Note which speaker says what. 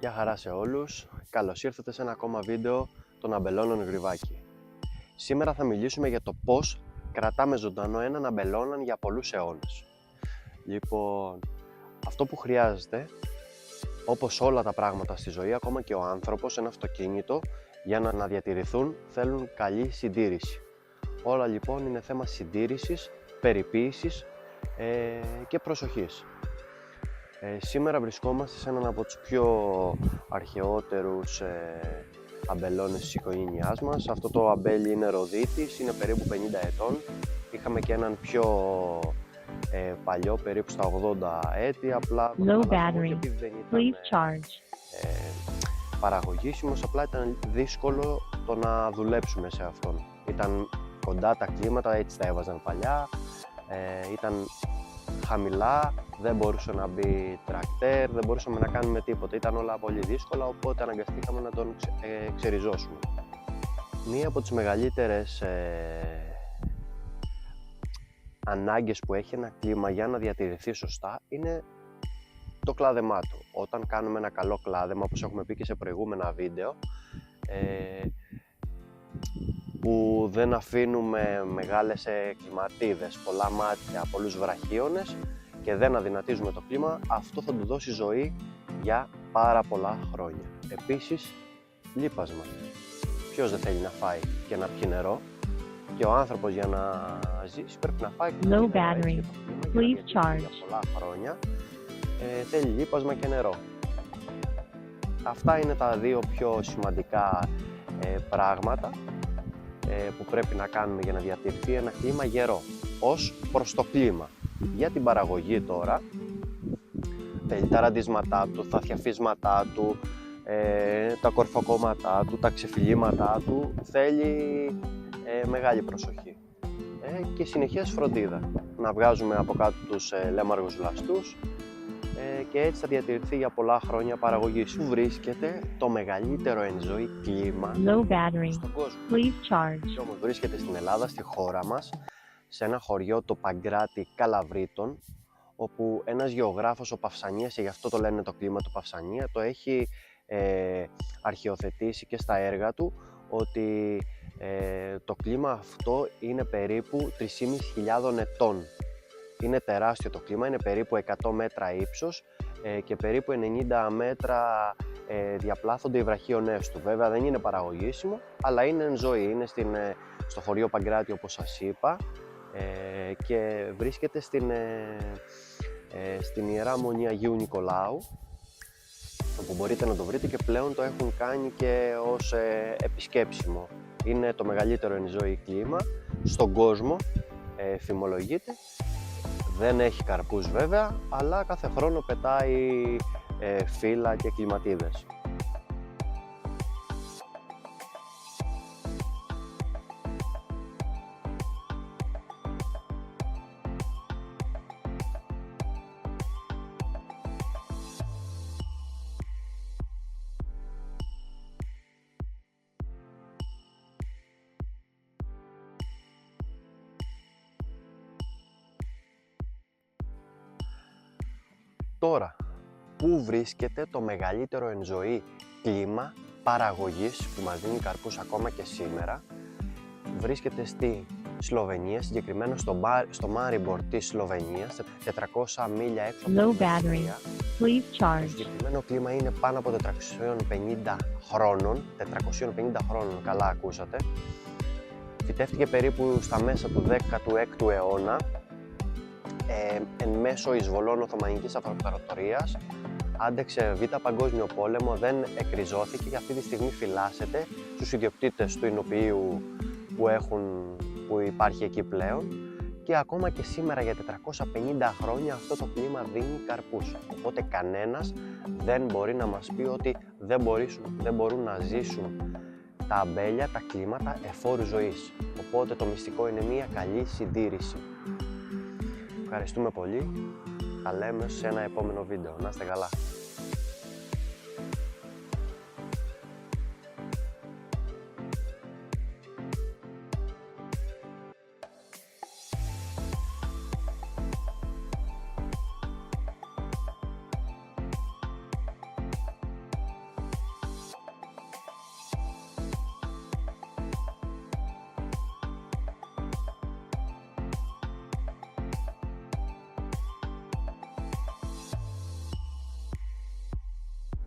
Speaker 1: Γεια χαρά σε όλους, καλώς ήρθατε σε ένα ακόμα βίντεο των αμπελώνων γρυβάκι. Σήμερα θα μιλήσουμε για το πώς κρατάμε ζωντανό έναν αμπελώναν για πολλούς αιώνες. Λοιπόν, αυτό που χρειάζεται, όπως όλα τα πράγματα στη ζωή, ακόμα και ο άνθρωπος, ένα αυτοκίνητο, για να διατηρηθούν θέλουν καλή συντήρηση. Όλα λοιπόν είναι θέμα συντήρησης, περιποίησης και προσοχής. Σήμερα βρισκόμαστε σε έναν από τους πιο αρχαιότερους αμπελώνες της οικογένειάς μας. Αυτό το αμπέλι είναι ροδίτης, είναι περίπου 50 ετών. Είχαμε και έναν πιο παλιό, περίπου στα 80 έτη, απλά
Speaker 2: Low battery.
Speaker 1: επειδή δεν
Speaker 2: Please
Speaker 1: ήταν
Speaker 2: charge.
Speaker 1: παραγωγήσιμος, απλά ήταν δύσκολο το να δουλέψουμε σε αυτόν. Ήταν κοντά τα κλίματα, έτσι τα έβαζαν παλιά, ήταν χαμηλά, δεν μπορούσε να μπει τρακτέρ, δεν μπορούσαμε να κάνουμε τίποτα. Ήταν όλα πολύ δύσκολα, οπότε αναγκαστήκαμε να τον ξεριζώσουμε. Μία από τις μεγαλύτερες ανάγκες που έχει ένα κλίμα για να διατηρηθεί σωστά είναι το κλάδεμά του. Όταν κάνουμε ένα καλό κλάδεμα, όπως έχουμε πει και σε προηγούμενα βίντεο, που δεν αφήνουμε μεγάλες κλιματίδες, πολλά μάτια, πολλούς βραχίονες και δεν αδυνατίζουμε το κλίμα, αυτό θα του δώσει ζωή για πάρα πολλά χρόνια. Επίσης, λίπασμα. Ποιος δεν θέλει να φάει και να πιει νερό? Και ο άνθρωπος για να ζήσει πρέπει να φάει και να πιει νερό. Έτσι,
Speaker 2: Please charge.
Speaker 1: Για πολλά χρόνια θέλει λίπασμα και νερό. Αυτά είναι τα δύο πιο σημαντικά πράγματα που πρέπει να κάνουμε για να διατηρηθεί ένα κλίμα γερό. Ως προς το κλίμα. Για την παραγωγή τώρα, θέλει τα ραντίσματά του, τα θιαφίσματά του, τα κορφοκόμματά του, τα ξεφυλίματά του, θέλει μεγάλη προσοχή και συνεχές φροντίδα. Να βγάζουμε από κάτω τους λέμαργους λαστούς και έτσι θα διατηρηθεί για πολλά χρόνια παραγωγής. Που βρίσκεται το μεγαλύτερο εν ζωή κλίμα στον κόσμο.
Speaker 2: Please charge.
Speaker 1: Και όμως βρίσκεται στην Ελλάδα, στη χώρα μας, σε ένα χωριό, το Παγκράτη Καλαβρίτων, όπου ένας γεωγράφος, ο Παυσανίας, γι' αυτό το λένε το κλίμα του Παυσανία, το έχει αρχαιοθετήσει και στα έργα του, ότι το κλίμα αυτό είναι περίπου 3.500 ετών. Είναι τεράστιο το κλίμα, είναι περίπου 100 μέτρα ύψος και περίπου 90 μέτρα διαπλάθονται οι βραχίονές του. Βέβαια δεν είναι παραγωγήσιμο, αλλά είναι εν ζωή, είναι στο χωριό Παγκράτη, όπως σας είπα, και βρίσκεται στην Ιερά Μονή Αγίου Νικολάου, όπου μπορείτε να το βρείτε και πλέον το έχουν κάνει και ως επισκέψιμο. Είναι το μεγαλύτερο εν ζωή κλίμα στον κόσμο, φημολογείται. Δεν έχει καρπούς βέβαια, αλλά κάθε χρόνο πετάει φύλλα και κλιματίδες. Τώρα, πού βρίσκεται το μεγαλύτερο εν ζωή κλίμα παραγωγής που μας δίνει καρπούς ακόμα και σήμερα? Βρίσκεται στη Σλοβενία, συγκεκριμένα στο Μάριμπορ της Σλοβενίας, 400 μίλια έξω από
Speaker 2: Low
Speaker 1: την
Speaker 2: battery.
Speaker 1: Αυστρία.
Speaker 2: Please
Speaker 1: Το
Speaker 2: charge.
Speaker 1: συγκεκριμένο κλίμα είναι πάνω από 450 χρόνων, 450 χρόνων, καλά ακούσατε. Φυτεύτηκε περίπου στα μέσα του 16ου αιώνα, εν μέσω εισβολών Οθωμανικής Αυτοκρατορίας, άντεξε Β' Παγκόσμιο Πόλεμο, δεν εκριζώθηκε και αυτή τη στιγμή φυλάσσεται στους ιδιοκτήτες του εινοποιείου που υπάρχει εκεί πλέον, και ακόμα και σήμερα για 450 χρόνια αυτό το κλίμα δίνει καρπούς. Οπότε κανένας δεν μπορεί να μας πει ότι δεν μπορούν να ζήσουν τα αμπέλια, τα κλίματα εφόρου ζωής. Οπότε το μυστικό είναι μια καλή συντήρηση. Ευχαριστούμε πολύ. Τα λέμε σε ένα επόμενο βίντεο. Να είστε καλά.